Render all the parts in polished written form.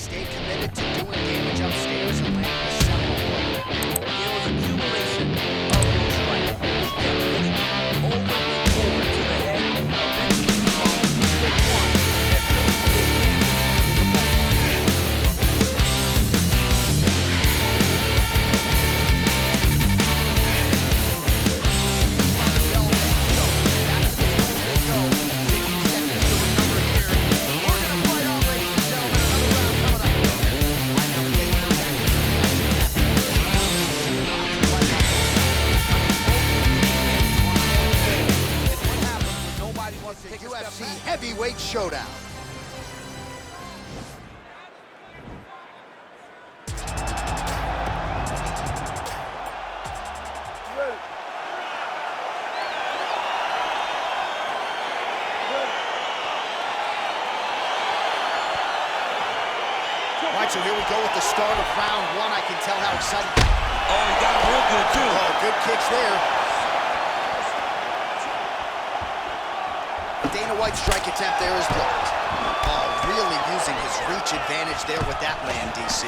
stayed committed to doing damage upstairs and landing a seminal blow. It was accumulation of those strikes. He kept hitting over and over to the head. Eventually, he found the one that really did damage to the ball. UFC Heavyweight Showdown. All right, so here we go with the start of round one. I can tell how excited. Oh, he got him real good, too. Oh, good kicks there. Dana White's strike attempt there is blocked. Oh, really using his reach advantage there with that land, DC.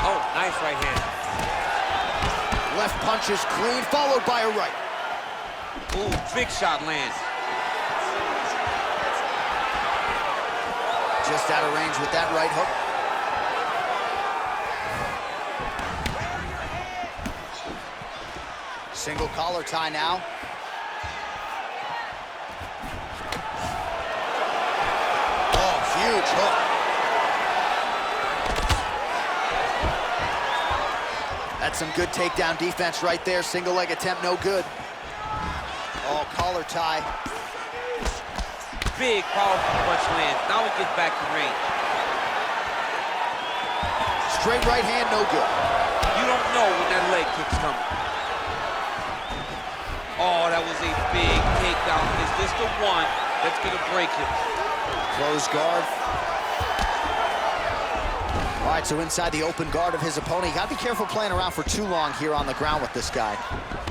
Oh, nice right hand. Left punch is clean, followed by a right. Ooh, big shot lands. Just out of range with that right hook. Single collar tie now. Oh, huge hook. That's some good takedown defense right there. Single leg attempt, no good. Oh, collar tie. Big, powerful punch lands. Now he gets back to range. Straight right hand, no good. You don't know when that leg kick's coming. Oh, that was a big takedown. Is this the one that's gonna break him? Close guard. All right, so inside the open guard of his opponent. You gotta be careful playing around for too long here on the ground with this guy.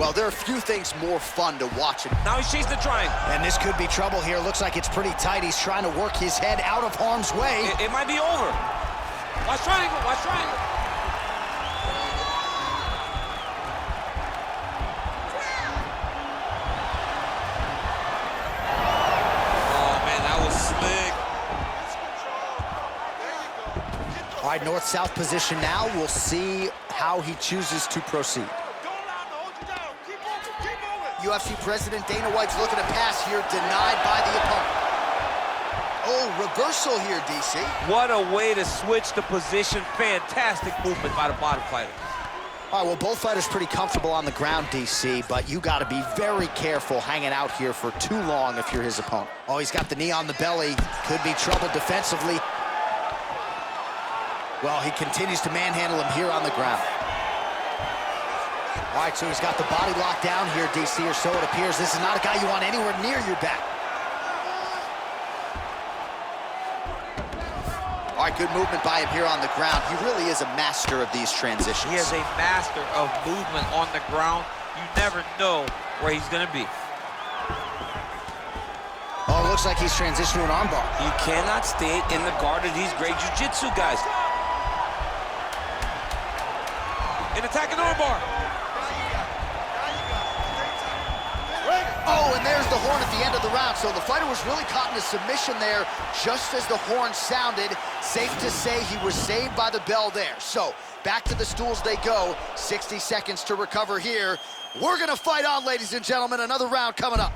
Well, there are few things more fun to watch. Now he's chasing the triangle. And this could be trouble here. Looks like it's pretty tight. He's trying to work his head out of harm's way. It might be over. Watch triangle, watch triangle. All right, north-south position now. We'll see how he chooses to proceed. UFC President Dana White's looking to pass here, denied by the opponent. Oh, reversal here, DC. What a way to switch the position. Fantastic movement by the bottom fighter. All right, well, both fighters pretty comfortable on the ground, DC, but you got to be very careful hanging out here for too long if you're his opponent. Oh, he's got the knee on the belly. Could be trouble defensively. Well, he continues to manhandle him here on the ground. All right, so he's got the body locked down here, DC, or so it appears. This is not a guy you want anywhere near your back. All right, good movement by him here on the ground. He really is a master of these transitions. He is a master of movement on the ground. You never know where he's gonna be. Oh, it looks like he's transitioned to an armbar. You cannot stay in the guard of these great jiu-jitsu guys. An attacking armbar. Oh, and there's the horn at the end of the round. So the fighter was really caught in a submission there just as the horn sounded. Safe to say he was saved by the bell there. So back to the stools they go. 60 seconds to recover here. We're gonna fight on, ladies and gentlemen. Another round coming up.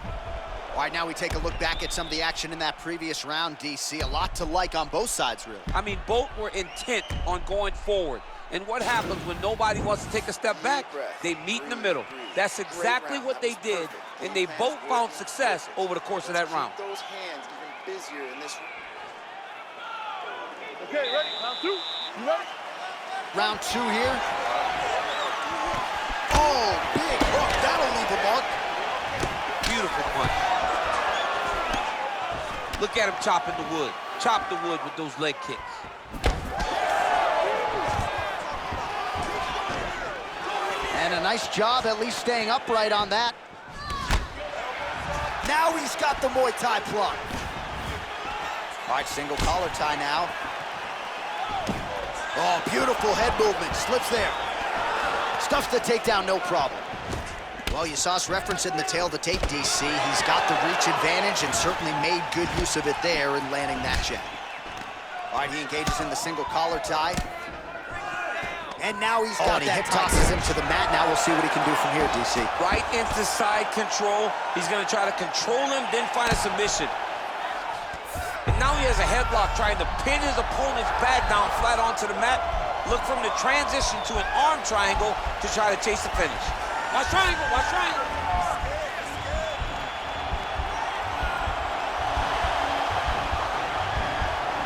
All right, now we take a look back at some of the action in that previous round, DC. A lot to like on both sides, really. I mean, both were intent on going forward. And what happens when nobody wants to take a step back? They meet in the middle. That's exactly what they did, and they both found success over the course of that round. Those hands even busier in this. Okay, ready? Round two. You ready? Round two here. Oh, big hook. That'll leave a mark. Beautiful punch. Look at him chopping the wood. Chop the wood with those leg kicks. And a nice job at least staying upright on that. Now he's got the Muay Thai plug. All right, single collar tie now. Oh, beautiful head movement, slips there. Stuffs the takedown, no problem. Well, you saw us referencing the tail of the tape, DC. He's got the reach advantage and certainly made good use of it there in landing that jab. All right, he engages in the single collar tie. And now he's got that hip tosses him to the mat. Now we'll see what he can do from here, DC. Right into side control. He's going to try to control him, then find a submission. And now he has a headlock trying to pin his opponent's back down flat onto the mat. Look from the transition to an arm triangle to try to chase the finish. Watch triangle, watch triangle.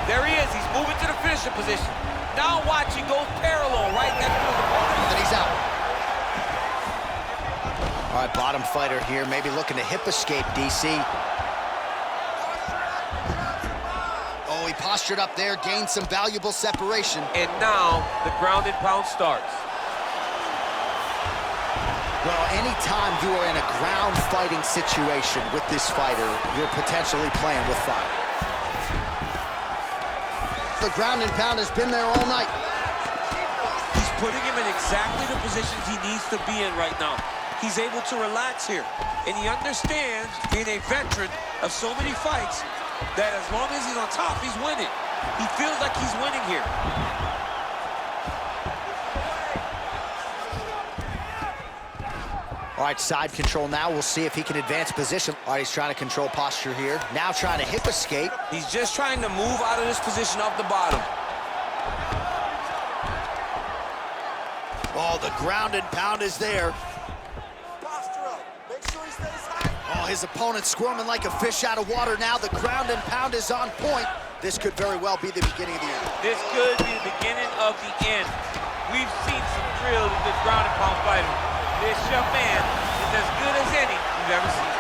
There he is, he's moving to the finishing position. Now watch, he goes parallel right next to his opponent. And he's out. All right, bottom fighter here, maybe looking to hip escape, DC. Oh, he postured up there, gained some valuable separation. And now the ground and pound starts. Well, anytime you are in a ground fighting situation with this fighter, you're potentially playing with fire. The ground and pound has been there all night. He's putting him in exactly the positions he needs to be in right now. He's able to relax here. And he understands, being a veteran of so many fights, that as long as he's on top, he's winning. He feels like he's winning here. All right, side control now. We'll see if he can advance position. All right, he's trying to control posture here. Now trying to hip escape. He's just trying to move out of this position off the bottom. Oh, the ground and pound is there. Posture up. Make sure he stays high. Oh, his opponent squirming like a fish out of water now. The ground and pound is on point. This could very well be the beginning of the end. This could be the beginning of the end. We've seen some drills with this ground and pound fighter. This young man is as good as any we've ever seen.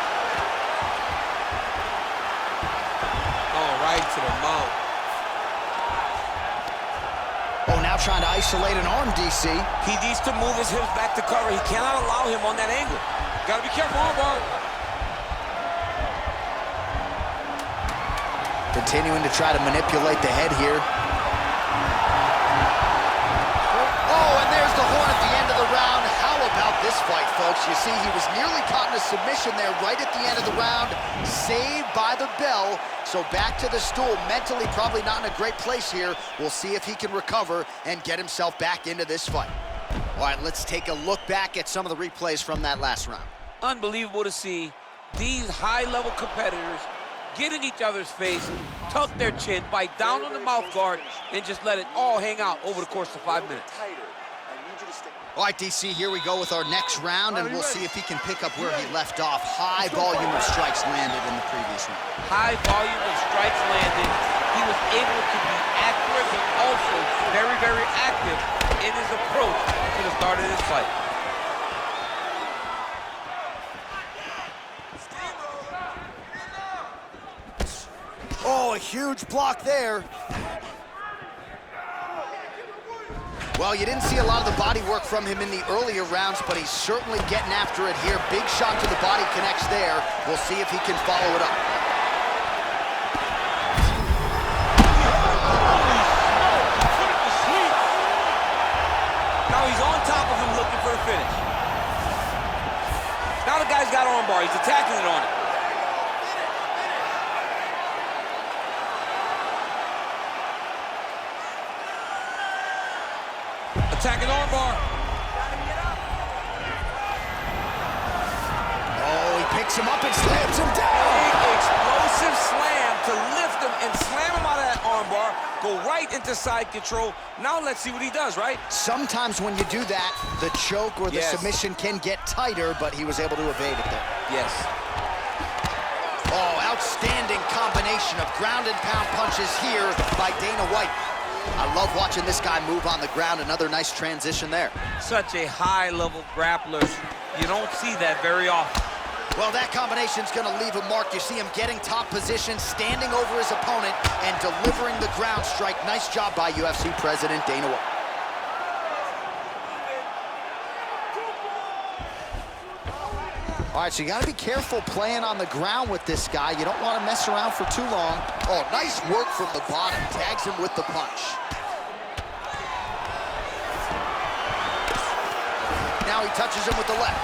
Oh, right to the mouth. Oh, now trying to isolate an arm, DC. He needs to move his hips back to cover. He cannot allow him on that angle. Gotta be careful, armbar. Continuing to try to manipulate the head here. Oh, and there's the horn at the end of the round. How about this fight, folks? You see, he was nearly caught in a submission there right at the end of the round. Saved by the bell. So back to the stool. Mentally probably not in a great place here. We'll see if he can recover and get himself back into this fight. All right, let's take a look back at some of the replays from that last round. Unbelievable to see these high-level competitors get in each other's face, tuck their chin, bite down on the mouth guard, and just let it all hang out over the course of 5 minutes. Tighter. I need you to stay. All right, DC, here we go with our next round, and we'll see if he can pick up where he left off. High volume of strikes landed in the previous round. High volume of strikes landed. He was able to be accurate, but also very, very active in his approach to the start of this fight. Oh, a huge block there. Well, you didn't see a lot of the body work from him in the earlier rounds, but he's certainly getting after it here. Big shot to the body connects there. We'll see if he can follow it up. Now he's on top of him looking for the finish. Now the guy's got armbar. He's attacking it on it. Attacking armbar. Oh, he picks him up and slams him down. Big explosive slam to lift him and slam him out of that armbar. Go right into side control. Now let's see what he does, right? Sometimes when you do that, the choke or the submission can get tighter, but he was able to evade it there. Yes. Oh, outstanding combination of ground and pound punches here by Dana White. I love watching this guy move on the ground. Another nice transition there. Such a high-level grappler. You don't see that very often. Well, that combination's going to leave a mark. You see him getting top position, standing over his opponent, and delivering the ground strike. Nice job by UFC President Dana White. All right, so you got to be careful playing on the ground with this guy. You don't want to mess around for too long. Oh, nice work from the bottom. Tags him with the punch. Now he touches him with the left.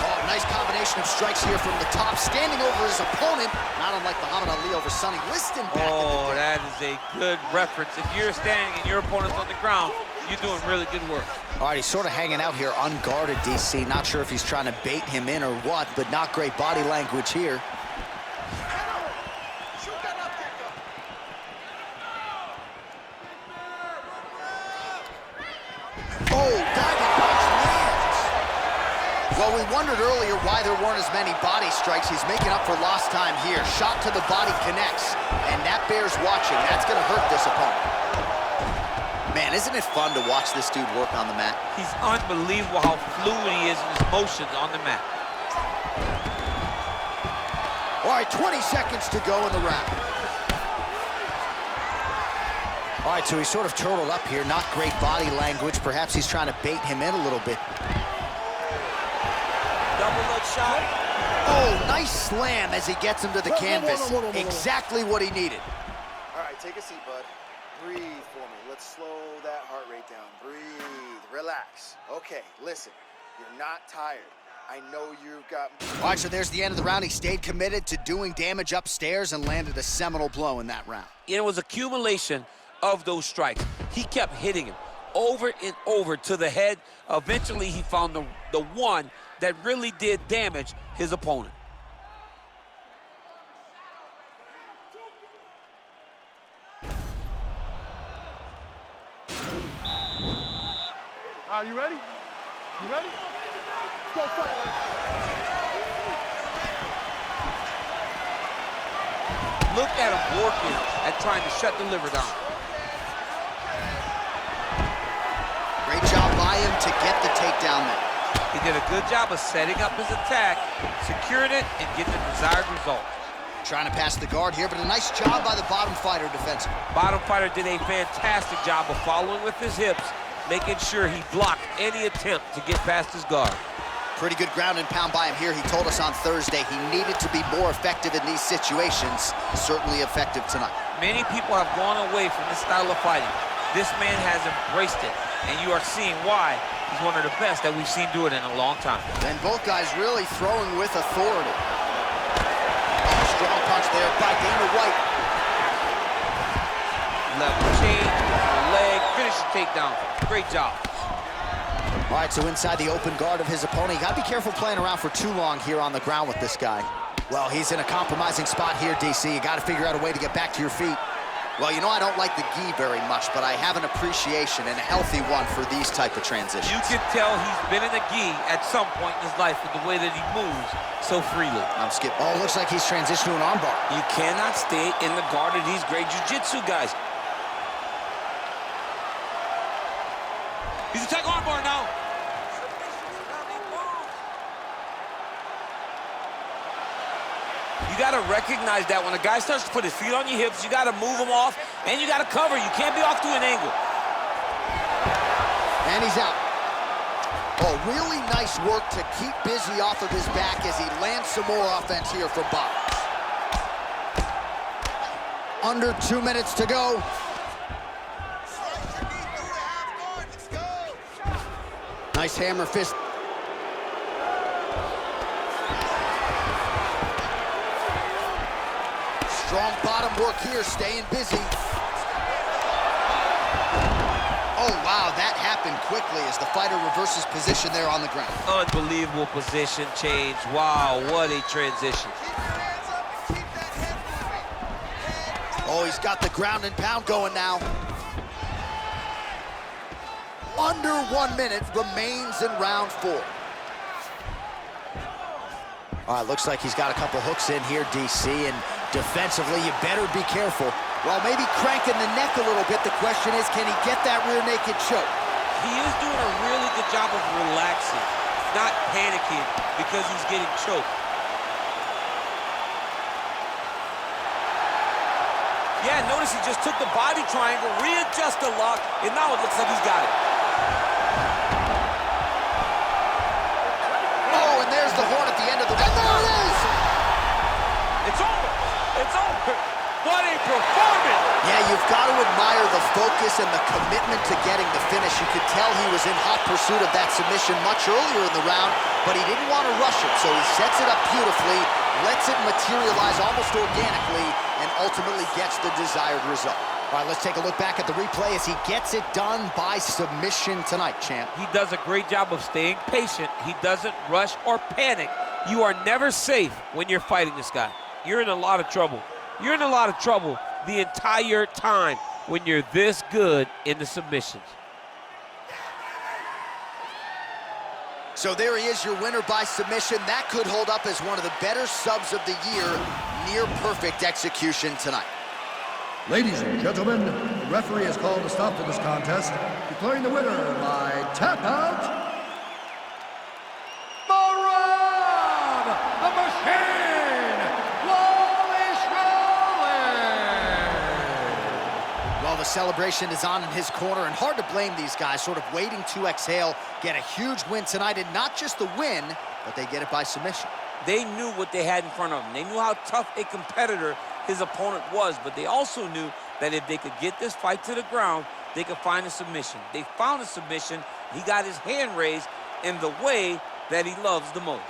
Oh, nice combination of strikes here from the top, standing over his opponent, not unlike Muhammad Ali over Sonny Liston back in the day. That is a good reference. If you're standing and your opponent's on the ground, you're doing really good work. All right, he's sort of hanging out here unguarded, DC. Not sure if he's trying to bait him in or what, but not great body language here. Oh, diving punch lands. Well, we wondered earlier why there weren't as many body strikes. He's making up for lost time here. Shot to the body connects, and that bears watching. That's going to hurt this opponent. Man, isn't it fun to watch this dude work on the mat? He's unbelievable how fluid he is in his motions on the mat. All right, 20 seconds to go in the round. All right, so he's sort of turtled up here. Not great body language. Perhaps he's trying to bait him in a little bit. Double leg shot. Oh, nice slam as he gets him to the canvas. Exactly what he needed. All right, take a seat, bud. Breathe for me. Let's slow that heart rate down. Breathe. Relax. Okay, listen. You're not tired. I know you've got... All right, so there's the end of the round. He stayed committed to doing damage upstairs and landed a seminal blow in that round. It was accumulation of those strikes. He kept hitting him over and over to the head. Eventually, he found the one that really did damage his opponent. Are you ready? You ready? Go fight. Look at him working at trying to shut the liver down. Great job by him to get the takedown there. He did a good job of setting up his attack, securing it, and getting the desired result. Trying to pass the guard here, but a nice job by the bottom fighter defensively. Bottom fighter did a fantastic job of following with his hips, making sure he blocked any attempt to get past his guard. Pretty good ground and pound by him here. He told us on Thursday he needed to be more effective in these situations. Certainly effective tonight. Many people have gone away from this style of fighting. This man has embraced it, and you are seeing why he's one of the best that we've seen do it in a long time. And both guys really throwing with authority. Strong punch there by Dana White. Level change, leg, finish the takedown. Great job. All right, so inside the open guard of his opponent. You gotta be careful playing around for too long here on the ground with this guy. Well, he's in a compromising spot here, DC. You gotta figure out a way to get back to your feet. Well, you know I don't like the gi very much, but I have an appreciation and a healthy one for these type of transitions. You can tell he's been in the gi at some point in his life with the way that he moves so freely. I'm skip. Oh, looks like he's transitioned to an armbar. You cannot stay in the guard of these great jiu-jitsu guys. He's attacking armbar now. You gotta recognize that when a guy starts to put his feet on your hips, you gotta move him off, and you gotta cover. You can't be off to an angle. And he's out. Oh, really nice work to keep busy off of his back as he lands some more offense here from Bob. Under 2 minutes to go. Nice hammer fist. Strong bottom work here, staying busy. Oh, wow, that happened quickly as the fighter reverses position there on the ground. Unbelievable position change. Wow, what a transition. Oh, he's got the ground and pound going now. Under 1 minute remains in round 4. All right, looks like he's got a couple hooks in here, DC, and defensively, you better be careful. Well, maybe cranking the neck a little bit. The question is, can he get that rear naked choke? He is doing a really good job of relaxing, not panicking because he's getting choked. Yeah, notice he just took the body triangle, readjust the lock, and now it looks like he's got it. Oh, and there focus and the commitment to getting the finish. You could tell he was in hot pursuit of that submission much earlier in the round, but he didn't want to rush it, so he sets it up beautifully, lets it materialize almost organically, and ultimately gets the desired result. All right, let's take a look back at the replay as he gets it done by submission tonight, champ. He does a great job of staying patient. He doesn't rush or panic. You are never safe when you're fighting this guy. You're in a lot of trouble. You're in a lot of trouble the entire time when you're this good in the submissions. So there he is, your winner by submission. That could hold up as one of the better subs of the year. Near perfect execution tonight. Ladies and gentlemen, the referee has called a stop to this contest, declaring the winner by tap out, Merab the Machine Dvalishvili! Well, the celebration is on in his corner, and hard to blame these guys, sort of waiting to exhale, get a huge win tonight, and not just the win, but they get it by submission. They knew what they had in front of them. They knew how tough a competitor his opponent was, but they also knew that if they could get this fight to the ground, they could find a submission. They found a submission. He got his hand raised in the way that he loves the most.